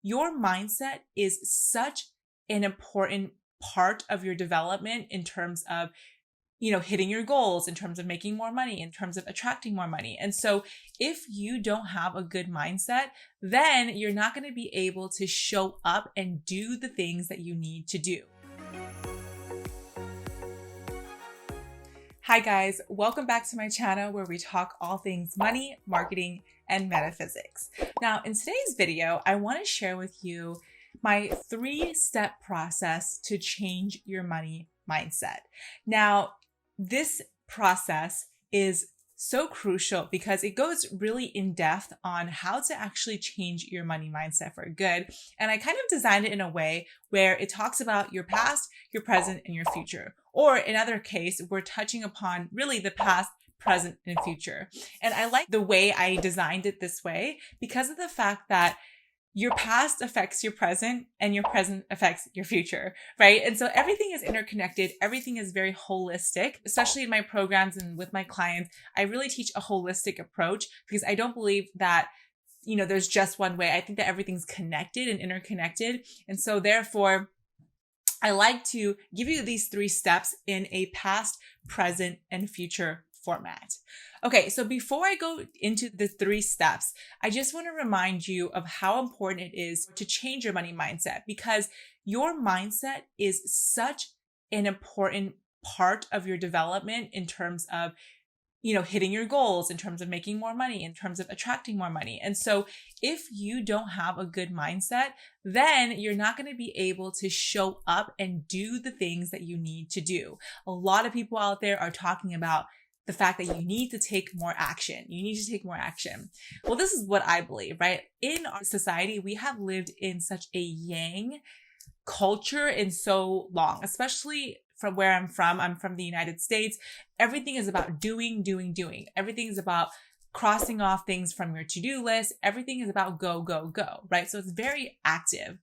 your mindset is such an important part of your development in terms of hitting your goals, in terms of making more money, in terms of attracting more money. And so if you don't have a good mindset, then you're not going to be able to show up and do the things that you need to do. Hi guys, welcome back to my channel where we talk all things money, marketing, and metaphysics. Now in today's video, I want to share with you my 3-step process to change your money mindset. Now, this process is so crucial because it goes really in depth on how to actually change your money mindset for good. And I kind of designed it in a way where it talks about your past, your present, and your future. Or in other case, we're touching upon really the past, present, and future. And I like the way I designed it this way because of the fact that your past affects your present and your present affects your future, right? And so everything is interconnected. Everything is very holistic, especially in my programs and with my clients. I really teach a holistic approach because I don't believe that, there's just one way. I think that everything's connected and interconnected. And so therefore, I like to give you these 3 steps in a past, present, and future format. Okay, so before I go into the 3 steps, I just want to remind you of how important it is to change your money mindset because your mindset is such an important part of your development in terms of hitting your goals, in terms of making more money, in terms of attracting more money. And so if you don't have a good mindset, then you're not going to be able to show up and do the things that you need to do. A lot of people out there are talking about the fact that you need to take more action. You need to take more action. Well, this is what I believe, right? In our society, we have lived in such a yang culture in so long, especially from where I'm from. I'm from the United States. Everything is about doing. Everything is about crossing off things from your to-do list. Everything is about go, right? So it's very active.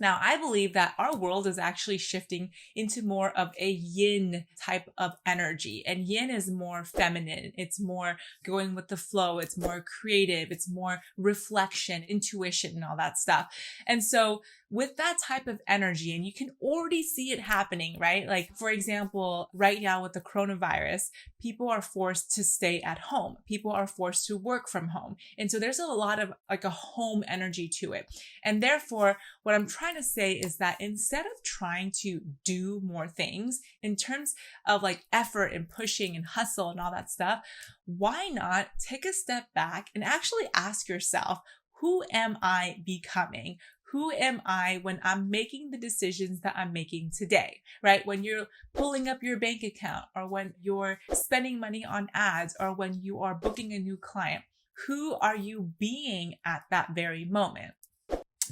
Now, I believe that our world is actually shifting into more of a yin type of energy. And yin is more feminine. It's more going with the flow. It's more creative. It's more reflection, intuition, and all that stuff. And so with that type of energy, and you can already see it happening, right? Like, for example, right now with the coronavirus, people are forced to stay at home. People are forced to work from home. And so there's a lot of like a home energy to it. And therefore, what I'm trying to say is that instead of trying to do more things in terms of like effort and pushing and hustle and all that stuff, why not take a step back and actually ask yourself, who am I becoming? Who am I when I'm making the decisions that I'm making today, right? When you're pulling up your bank account or when you're spending money on ads or when you are booking a new client, who are you being at that very moment?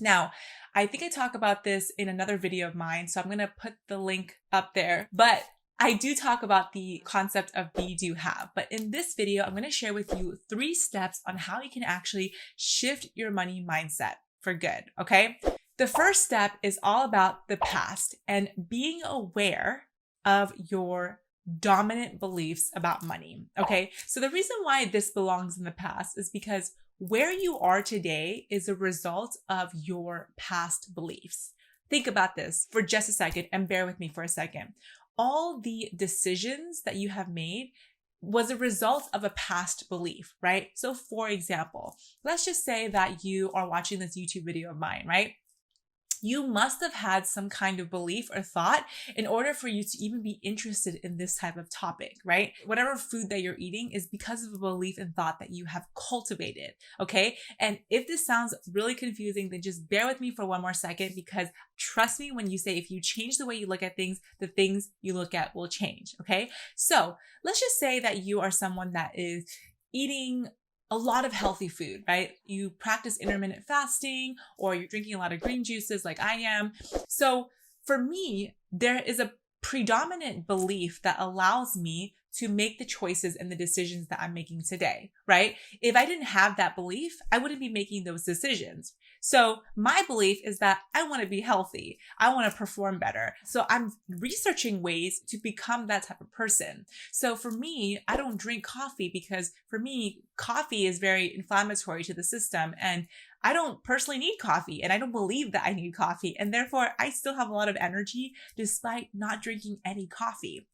Now, I think I talk about this in another video of mine, so I'm going to put the link up there, but I do talk about the concept of be, do, have. But in this video, I'm going to share with you 3 steps on how you can actually shift your money mindset for good, okay? The first step is all about the past and being aware of your dominant beliefs about money, okay? So the reason why this belongs in the past is because where you are today is a result of your past beliefs. Think about this for just a second and bear with me for a second. All the decisions that you have made was a result of a past belief, right? So for example, let's just say that you are watching this YouTube video of mine, right? You must have had some kind of belief or thought in order for you to even be interested in this type of topic, right? Whatever food that you're eating is because of a belief and thought that you have cultivated, okay? And if this sounds really confusing, then just bear with me for one more second because trust me when you say if you change the way you look at things, the things you look at will change, okay? So let's just say that you are someone that is eating a lot of healthy food, right? You practice intermittent fasting or you're drinking a lot of green juices like I am. So for me, there is a predominant belief that allows me to make the choices and the decisions that I'm making today, right? If I didn't have that belief, I wouldn't be making those decisions. So my belief is that I want to be healthy. I want to perform better. So I'm researching ways to become that type of person. So for me, I don't drink coffee because for me, coffee is very inflammatory to the system and I don't personally need coffee and I don't believe that I need coffee. And therefore, I still have a lot of energy despite not drinking any coffee.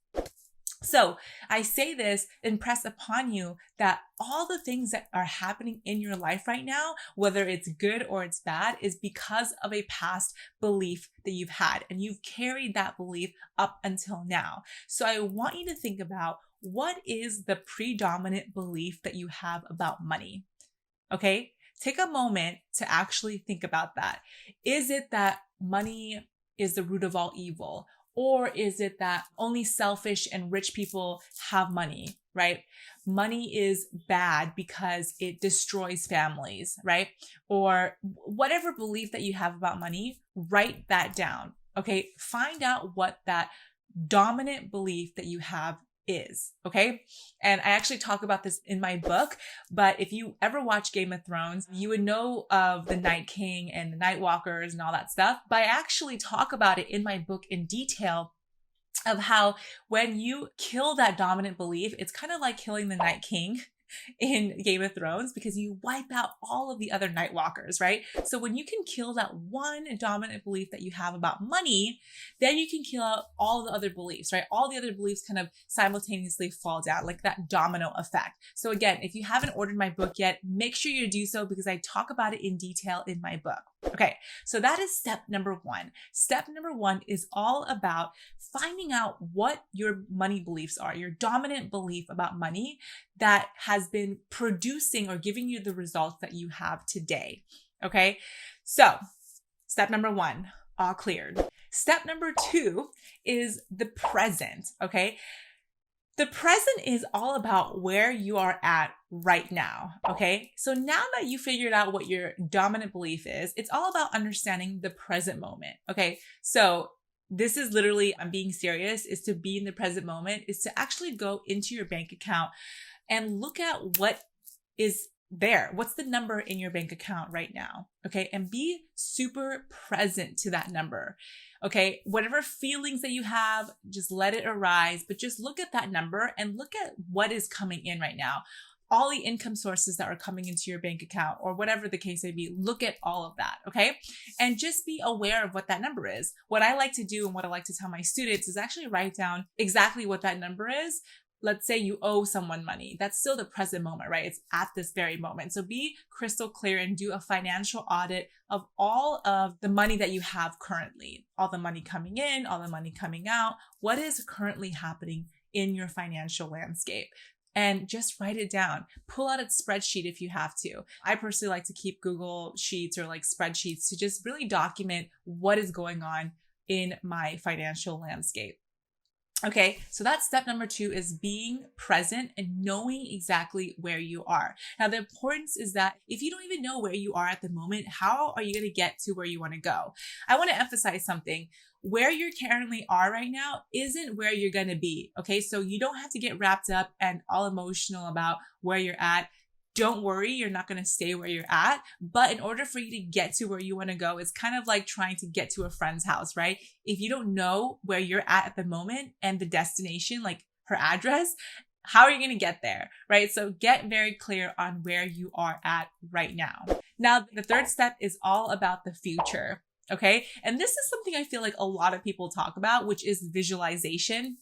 So I say this and press upon you that all the things that are happening in your life right now, whether it's good or it's bad, is because of a past belief that you've had, and you've carried that belief up until now. So I want you to think about, what is the predominant belief that you have about money? Okay? Take a moment to actually think about that. Is it that money is the root of all evil? Or is it that only selfish and rich people have money, right? Money is bad because it destroys families, right? Or whatever belief that you have about money, write that down, okay? Find out what that dominant belief that you have is, okay? And I actually talk about this in my book, but if you ever watch Game of Thrones, you would know of the Night King and the Night Walkers and all that stuff. But I actually talk about it in my book in detail of how when you kill that dominant belief, it's kind of like killing the Night King in Game of Thrones, because you wipe out all of the other Night Walkers, right? So when you can kill that one dominant belief that you have about money, then you can kill out all the other beliefs, right? All the other beliefs kind of simultaneously fall down, like that domino effect. So again, if you haven't ordered my book yet, make sure you do so, because I talk about it in detail in my book. Okay, so that is step number one. Step number one is all about finding out what your money beliefs are, your dominant belief about money that has been producing or giving you the results that you have today. Okay, so step number one, all cleared. Step number two is the present. Okay, the present is all about where you are at right now, okay? So now that you figured out what your dominant belief is, it's all about understanding the present moment, okay? So this is literally, I'm being serious, is to be in the present moment, is to actually go into your bank account and look at what is there. What's the number in your bank account right now? Okay. And be super present to that number. Okay. Whatever feelings that you have, just let it arise, but just look at that number and look at what is coming in right now. All the income sources that are coming into your bank account, or whatever the case may be, look at all of that. Okay. And just be aware of what that number is. What I like to do and what I like to tell my students is actually write down exactly what that number is. Let's say you owe someone money. That's still the present moment, right? It's at this very moment. So be crystal clear and do a financial audit of all of the money that you have currently, all the money coming in, all the money coming out. What is currently happening in your financial landscape? And just write it down. Pull out a spreadsheet if you have to. I personally like to keep Google Sheets or like spreadsheets to just really document what is going on in my financial landscape. Okay, so that's step number two, is being present and knowing exactly where you are. Now, the importance is that if you don't even know where you are at the moment, how are you going to get to where you want to go? I want to emphasize something. Where you currently are right now isn't where you're going to be. Okay, so you don't have to get wrapped up and all emotional about where you're at. Don't worry, you're not going to stay where you're at. But in order for you to get to where you want to go, it's kind of like trying to get to a friend's house, right? If you don't know where you're at the moment and the destination, like her address, how are you going to get there, right? So get very clear on where you are at right now. Now, the third step is all about the future, okay? And this is something I feel like a lot of people talk about, which is visualization.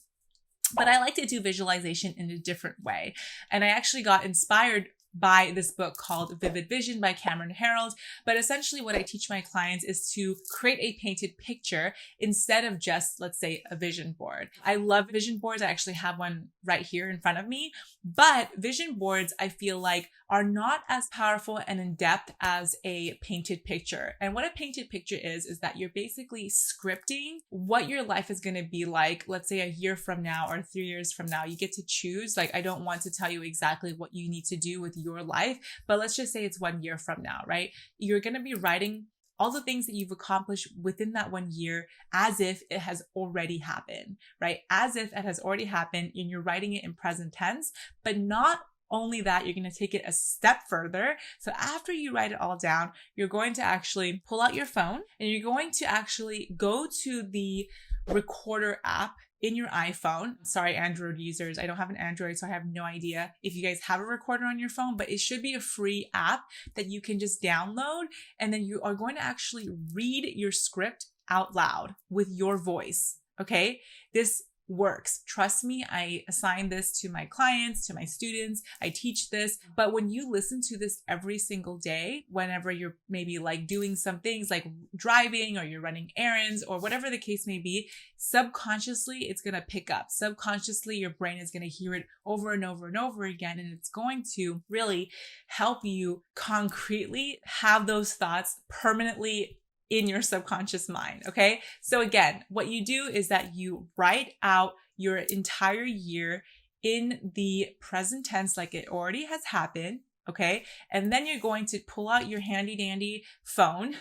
But I like to do visualization in a different way. And I actually got inspired by this book called Vivid Vision by Cameron Harold. But essentially what I teach my clients is to create a painted picture instead of just, let's say, a vision board. I love vision boards. I actually have one right here in front of me. But vision boards, I feel like, are not as powerful and in depth as a painted picture. And what a painted picture is that you're basically scripting what your life is going to be like, let's say a year from now or 3 years from now. You get to choose. Like, I don't want to tell you exactly what you need to do with your life, but let's just say it's 1 year from now, right? You're going to be writing all the things that you've accomplished within that 1 year as if it has already happened, right? As if it has already happened, and you're writing it in present tense. But not only that, you're going to take it a step further. So after you write it all down, you're going to actually pull out your phone and you're going to actually go to the recorder app in your iPhone. Sorry, Android users, I don't have an Android, so I have no idea if you guys have a recorder on your phone, but it should be a free app that you can just download. And then you are going to actually read your script out loud with your voice. Okay. This works. Trust me, I assign this to my clients, to my students. I teach this. But when you listen to this every single day, whenever you're maybe like doing some things like driving or you're running errands or whatever the case may be, subconsciously it's going to pick up. Subconsciously, your brain is going to hear it over and over and over again. And it's going to really help you concretely have those thoughts permanently in your subconscious mind. Okay. So again, what you do is that you write out your entire year in the present tense, like it already has happened. Okay. And then you're going to pull out your handy dandy phone,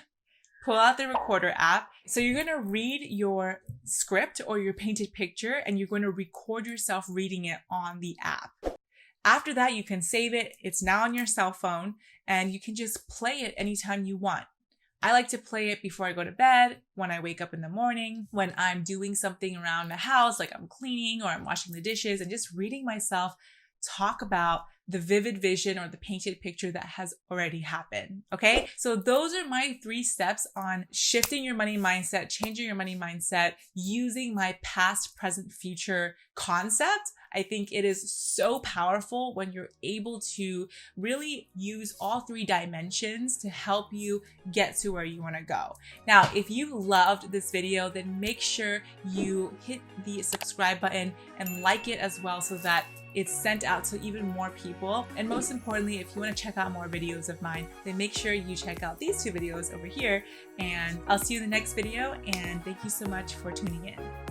pull out the recorder app. So you're going to read your script or your painted picture, and you're going to record yourself reading it on the app. After that, you can save it. It's now on your cell phone, and you can just play it anytime you want. I like to play it before I go to bed, when I wake up in the morning, when I'm doing something around the house, like I'm cleaning or I'm washing the dishes, and just reading myself talk about the vivid vision or the painted picture that has already happened. Okay. So those are my 3 steps on shifting your money mindset, changing your money mindset, using my past, present, future concept. I think it is so powerful when you're able to really use all 3 dimensions to help you get to where you want to go. Now, if you loved this video, then make sure you hit the subscribe button and like it as well, so that it's sent out to even more people. And most importantly, if you want to check out more videos of mine, then make sure you check out these 2 videos over here. And I'll see you in the next video. And thank you so much for tuning in.